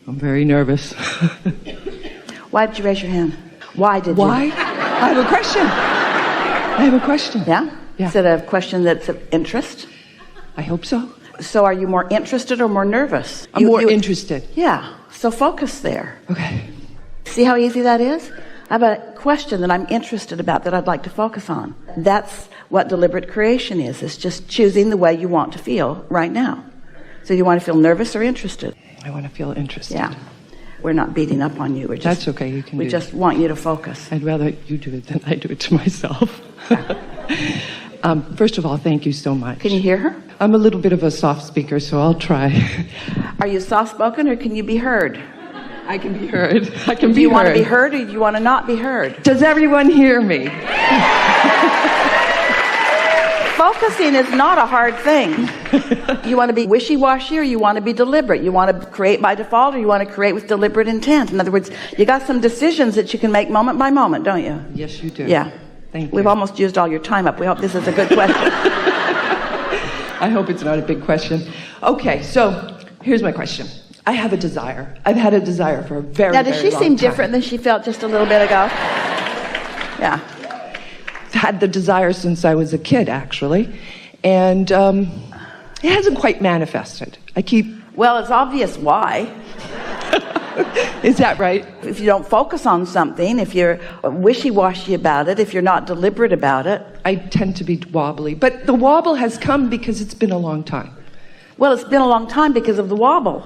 I'm very nervous. Why did you raise your hand? Why did you? Why? I have a question. Yeah? Yeah. Is it a question that's of interest? I hope so. So are you more interested or more nervous? I'm more interested. Yeah. So focus there. Okay. See how easy that is? I have a question that I'm interested about that I'd like to focus on. That's what deliberate creation is. It's just choosing the way you want to feel right now. So you want to feel nervous or interested? I want to feel interested. Yeah. We're not beating up on you. That's okay. You can we do just it. Want you to focus. I'd rather you do it than I do it to myself. First of all, thank you so much. Can you hear her? I'm a little bit of a soft speaker, so I'll try. Are you soft-spoken or can you be heard? I can be heard. I can be heard. Do you want to be heard or do you want to not be heard? Does everyone hear me? Focusing is not a hard thing. You want to be wishy-washy or you want to be deliberate? You want to create by default or you want to create with deliberate intent? In other words, you got some decisions that you can make moment by moment, don't you? Yes, you do. Yeah. Thank you. We've almost used all your time up. We hope this is a good question. I hope it's not a big question. Okay, so here's my question. I have a desire. I've had a desire for a very, now, does very she long seem time. different than she felt just a little bit ago? Yeah. Had the desire since I was a kid, actually, and it hasn't quite manifested. Well, it's obvious why. Is that right? If you don't focus on something, if you're wishy-washy about it, if you're not deliberate about it. I tend to be wobbly, but the wobble has come because it's been a long time. Well, it's been a long time because of the wobble.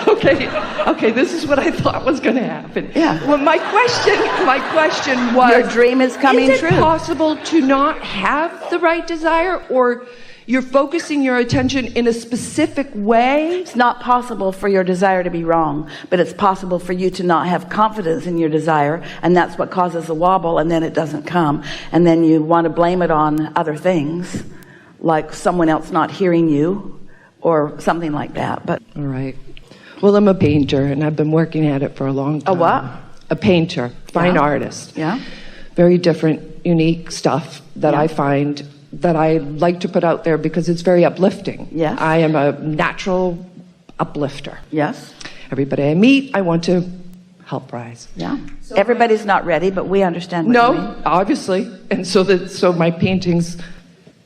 Okay, this is what I thought was going to happen. Yeah. Well, my question was, your dream is coming true. Is it possible to not have the right desire, or you're focusing your attention in a specific way? It's not possible for your desire to be wrong, but it's possible for you to not have confidence in your desire, and that's what causes the wobble, and then it doesn't come. And then you want to blame it on other things, like someone else not hearing you, or something like that. But all right. Well, I'm a painter, and I've been working at it for a long time. A what? A painter, fine artist. Yeah. Very different, unique stuff that I find that I like to put out there because it's very uplifting. Yes. I am a natural uplifter. Yes. Everybody I meet, I want to help rise. Yeah. Everybody's not ready, but we understand what you mean. Obviously. And so my paintings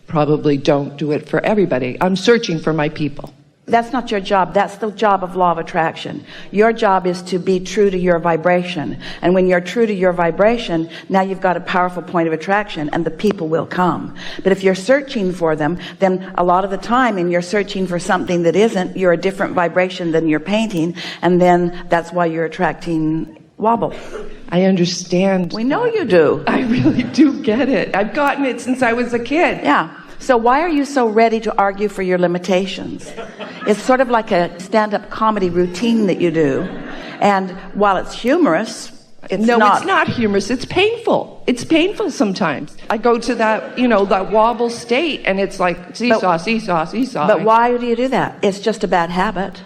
probably don't do it for everybody. I'm searching for my people. That's not your job. That's the job of law of attraction. Your job is to be true to your vibration. And when you're true to your vibration, now you've got a powerful point of attraction and the people will come. But if you're searching for them, then a lot of the time, and you're searching for something that isn't, you're a different vibration than you're painting. And then that's why you're attracting wobble. I understand. We know you do. I really do get it. I've gotten it since I was a kid. Yeah. So why are you so ready to argue for your limitations? It's sort of like a stand-up comedy routine that you do. And while it's humorous, it's not humorous. It's painful. It's painful sometimes. I go to that, that wobble state, and it's like seesaw, seesaw, seesaw. But why do you do that? It's just a bad habit.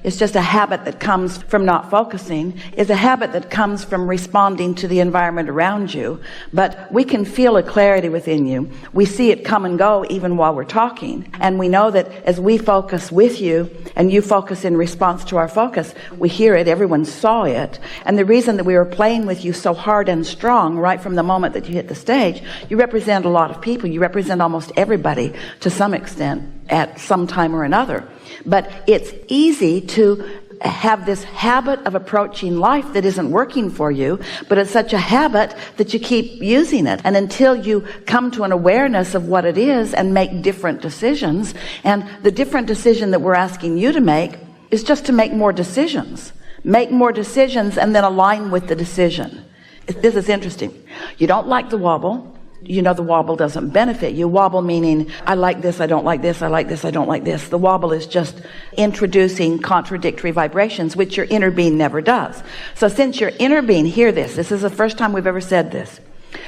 It's just a habit that comes from not focusing. It's a habit that comes from responding to the environment around you. But we can feel a clarity within you. We see it come and go even while we're talking. And we know that as we focus with you and you focus in response to our focus, we hear it, everyone saw it. And the reason that we were playing with you so hard and strong right from the moment that you hit the stage, you represent a lot of people. You represent almost everybody to some extent at some time or another. But it's easy to have this habit of approaching life that isn't working for you, but it's such a habit that you keep using it. And until you come to an awareness of what it is and make different decisions, and the different decision that we're asking you to make is just to make more decisions. Make more decisions and then align with the decision. This is interesting. You don't like the wobble. You know the wobble doesn't benefit you. Wobble meaning, I like this, I don't like this, I like this, I don't like this. The wobble is just introducing contradictory vibrations, which your inner being never does. So since your inner being, hear this is the first time we've ever said this.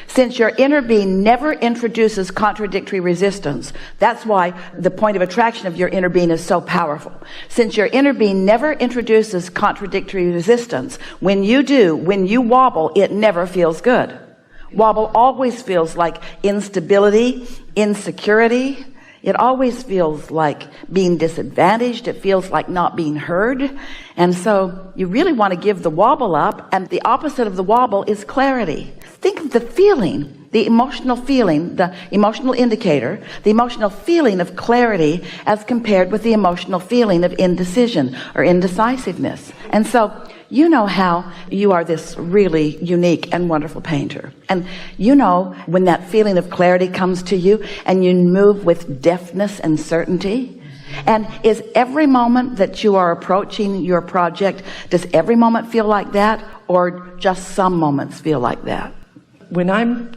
Since your inner being never introduces contradictory resistance, that's why the point of attraction of your inner being is so powerful. Since your inner being never introduces contradictory resistance, when you wobble, it never feels good. Wobble always feels like instability, insecurity. It always feels like being disadvantaged. It feels like not being heard. And so you really want to give the wobble up, and the opposite of the wobble is clarity. Think of the feeling, the emotional feeling, the emotional indicator, the emotional feeling of clarity as compared with the emotional feeling of indecision or indecisiveness. And so you know how you are this really unique and wonderful painter. And you know when that feeling of clarity comes to you and you move with deftness and certainty. And is every moment that you are approaching your project, does every moment feel like that, or just some moments feel like that? When I'm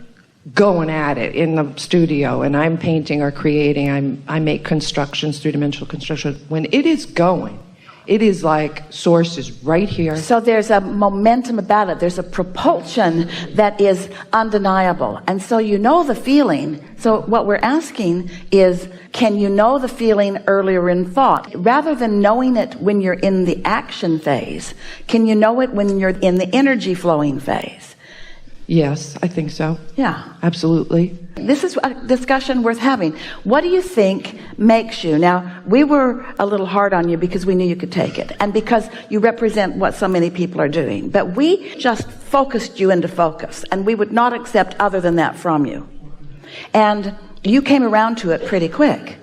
going at it in the studio and I'm painting or creating, I make constructions, three-dimensional construction. When it is going, it is like source is right here. So there's a momentum about it. There's a propulsion that is undeniable. And so you know the feeling. So what we're asking is, can you know the feeling earlier in thought? Rather than knowing it when you're in the action phase, can you know it when you're in the energy flowing phase? Yes, I think so. Yeah. Absolutely. This is a discussion worth having. What do you think makes you? Now, we were a little hard on you because we knew you could take it, and because you represent what so many people are doing. But we just focused you into focus, and we would not accept other than that from you. And you came around to it pretty quick.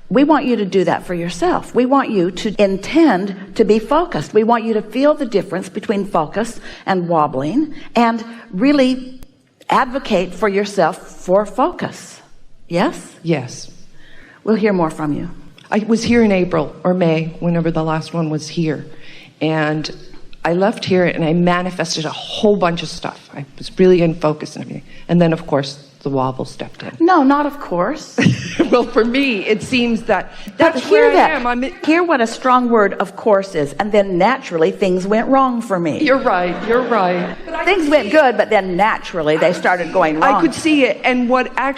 We want you to do that for yourself. We want you to intend to be focused. We want you to feel the difference between focus and wobbling, and really advocate for yourself for focus. Yes? Yes. We'll hear more from you. I was here in April or May, whenever the last one was here. And I left here and I manifested a whole bunch of stuff. I was really in focus and everything. And then, of course, the wobble stepped in. No, not of course. Well, for me, it seems that that's hear where that. I am. Hear what a strong word of course is. And then naturally things went wrong for me. You're right. You're right. Things went good, but then naturally they started going wrong. I could see it. And what I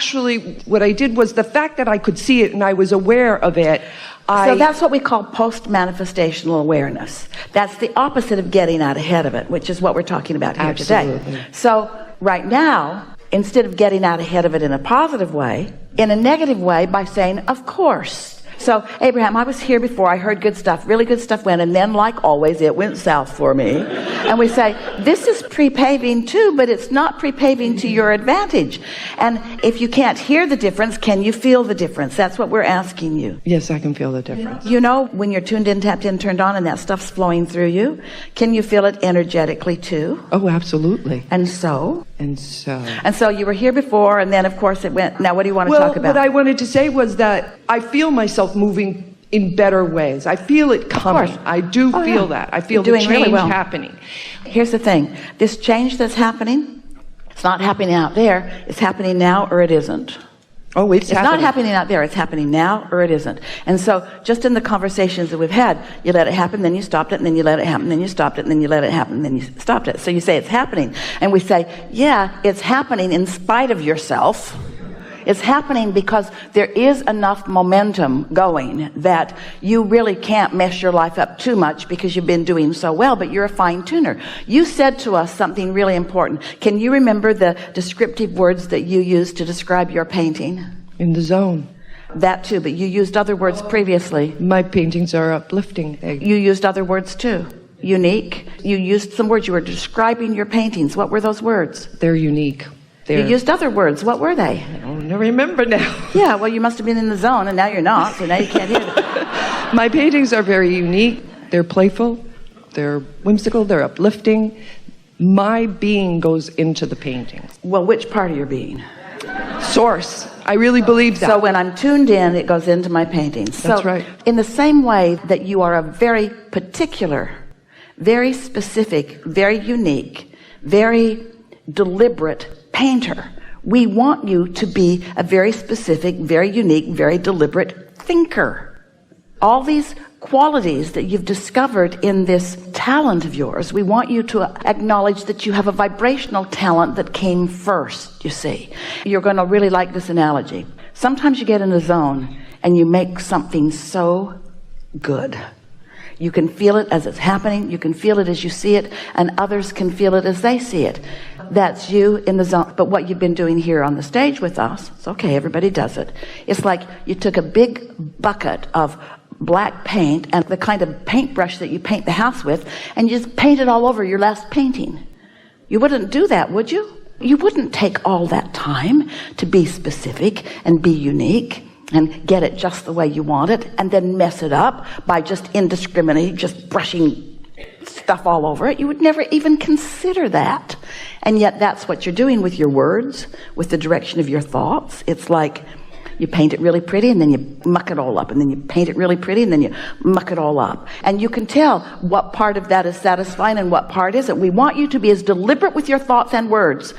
did was the fact that I could see it and I was aware of it. So that's what we call post-manifestational awareness. That's the opposite of getting out ahead of it, which is what we're talking about here Absolutely. today. So right now, instead of getting out ahead of it in a positive way, in a negative way by saying, of course. So, Abraham, I was here before. I heard good stuff, really good stuff went, and then, like always, it went south for me. And we say, this is pre-paving too, but it's not pre-paving to your advantage. And if you can't hear the difference, can you feel the difference? That's what we're asking you. Yes, I can feel the difference. You know, when you're tuned in, tapped in, turned on, and that stuff's flowing through you, can you feel it energetically too? Oh, absolutely. And so you were here before, and then of course it went. Now what do you want to talk about? What I wanted to say was that I feel myself moving in better ways. I feel it coming. I do feel that. I feel the change really well. happening. Here's the thing. This change that's happening, it's not happening out there. It's happening now or it isn't. Oh, it's happening. Not happening out there. It's happening now or it isn't. And so just in the conversations that we've had, you let it happen, then you stopped it, and then you let it happen, then you stopped it, and then you let it happen, and then you stopped it. So you say it's happening. And we say, yeah, it's happening in spite of yourself. It's happening because there is enough momentum going that you really can't mess your life up too much because you've been doing so well, but you're a fine tuner. You said to us something really important. Can you remember the descriptive words that you used to describe your painting? In the zone. That too, but you used other words previously. My paintings are uplifting. You used other words too. Unique. You used some words. You were describing your paintings. What were those words? They're unique. You used other words. What were they? I don't remember now. Yeah, well, you must have been in the zone, and now you're not, so now you can't hear them. My paintings are very unique. They're playful. They're whimsical. They're uplifting. My being goes into the paintings. Well, which part of your being? Source. I really believe that. So when I'm tuned in, it goes into my paintings. That's right. In the same way that you are a very particular, very specific, very unique, very deliberate painter, we want you to be a very specific, very unique, very deliberate thinker. All these qualities that you've discovered in this talent of yours, we want you to acknowledge that you have a vibrational talent that came first, you see. You're going to really like this analogy. Sometimes you get in a zone and you make something so good. You can feel it as it's happening. You can feel it as you see it, and others can feel it as they see it. that's you in the zone. But what you've been doing here on the stage with us, it's okay, everybody does it. It's like you took a big bucket of black paint and the kind of paintbrush that you paint the house with, and you just paint it all over your last painting. You wouldn't do that, would you? You wouldn't take all that time to be specific and be unique and get it just the way you want it and then mess it up by just indiscriminately just brushing stuff all over it. You would never even consider that. And yet that's what you're doing with your words, with the direction of your thoughts. It's like you paint it really pretty and then you muck it all up, and then you paint it really pretty and then you muck it all up. And you can tell what part of that is satisfying and what part isn't. We want you to be as deliberate with your thoughts and words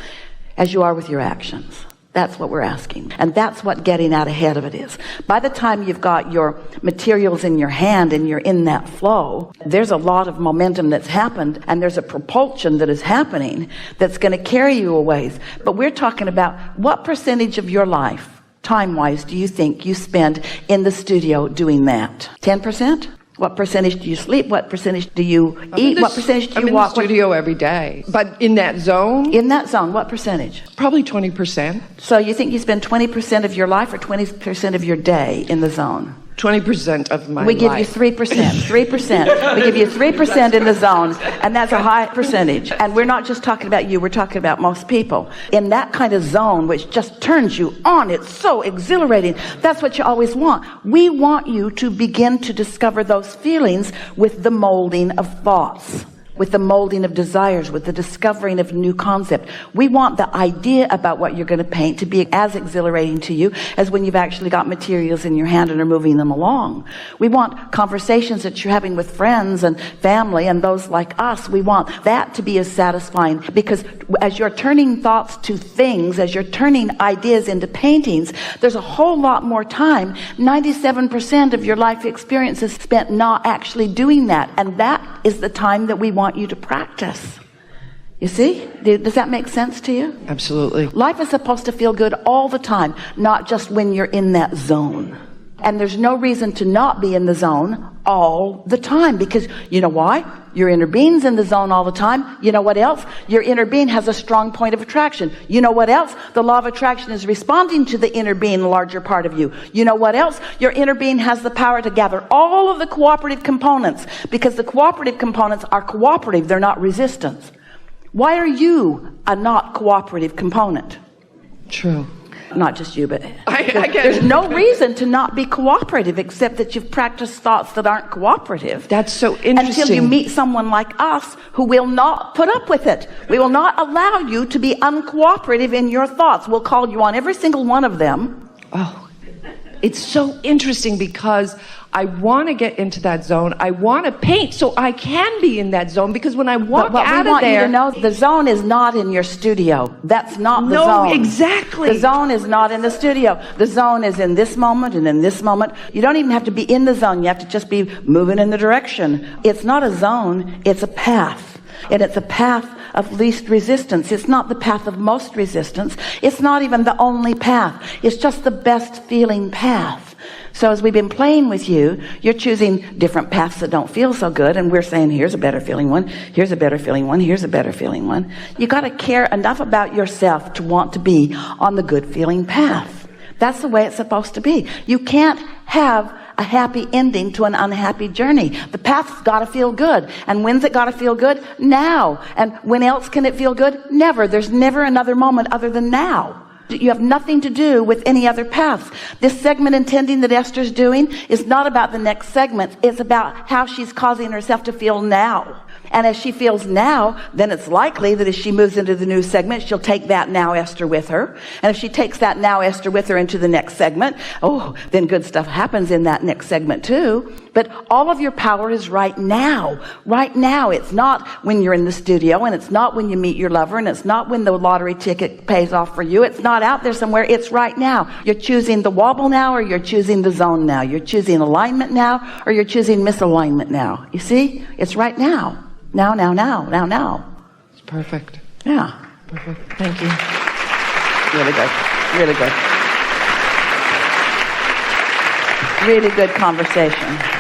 as you are with your actions. That's what we're asking. And that's what getting out ahead of it is. By the time you've got your materials in your hand and you're in that flow, there's a lot of momentum that's happened, and there's a propulsion that is happening that's going to carry you a ways. But we're talking about what percentage of your life, time-wise, do you think you spend in the studio doing that? 10%? What percentage do you sleep? What percentage do you eat? What percentage do you walk? I'm in the studio every day. But in that zone? In that zone, what percentage? Probably 20%. So you think you spend 20% of your life or 20% of your day in the zone? 20% of my life. We give you 3%. 3%. We give you 3% in the zone, and that's a high percentage. And we're not just talking about you, we're talking about most people. In that kind of zone, which just turns you on, it's so exhilarating. That's what you always want. We want you to begin to discover those feelings with the molding of thoughts, with the molding of desires, with the discovering of new concept. We want the idea about what you're going to paint to be as exhilarating to you as when you've actually got materials in your hand and are moving them along. We want conversations that you're having with friends and family and those like us. We want that to be as satisfying, because as you're turning thoughts to things, as you're turning ideas into paintings, there's a whole lot more time. 97% of your life experience is spent not actually doing that, and that is the time that we want you to practice. You see? Does that make sense to you? Absolutely. Life is supposed to feel good all the time, not just when you're in that zone. And there's no reason to not be in the zone all the time, because you know why? Your inner being's in the zone all the time. You know what else? Your inner being has a strong point of attraction. You know what else? The law of attraction is responding to the inner being, the larger part of you. You know what else? Your inner being has the power to gather all of the cooperative components, because the cooperative components are cooperative. They're not resistance. Why are you a not cooperative component? True. Not just you, but I get there's it. no reason to not be cooperative, except that you've practiced thoughts that aren't cooperative. That's so interesting. Until you meet someone like us who will not put up with it. We will not allow you to be uncooperative in your thoughts. We'll call you on every single one of them. Oh, it's so interesting, because I want to get into that zone. I want to paint so I can be in that zone, because when I walk out of there... You to know, the zone is not in your studio. That's not the zone. No, exactly. The zone is not in the studio. The zone is in this moment and in this moment. You don't even have to be in the zone. You have to just be moving in the direction. It's not a zone. It's a path. And it's a path of least resistance. It's not the path of most resistance. It's not even the only path. It's just the best feeling path. So as we've been playing with you, you're choosing different paths that don't feel so good, and we're saying, here's a better feeling one, here's a better feeling one, here's a better feeling one. You got to care enough about yourself to want to be on the good feeling path. That's the way it's supposed to be. You can't have a happy ending to an unhappy journey. The path's got to feel good. And when's it got to feel good? Now. And when else can it feel good? Never. There's never another moment other than now. You have nothing to do with any other paths. This segment intending that Esther's doing is not about the next segment. It's about how she's causing herself to feel now. And as she feels now, then it's likely that as she moves into the new segment, she'll take that now Esther with her. And if she takes that now Esther with her into the next segment, oh, then good stuff happens in that next segment too. But all of your power is right now. Right now. It's not when you're in the studio, and it's not when you meet your lover, and it's not when the lottery ticket pays off for you. It's not out there somewhere. It's right now. You're choosing the wobble now, or you're choosing the zone now. You're choosing alignment now, or you're choosing misalignment now. You see? It's right now. Now. It's perfect. Yeah. Perfect. Thank you. Really good. Really good. Really good conversation.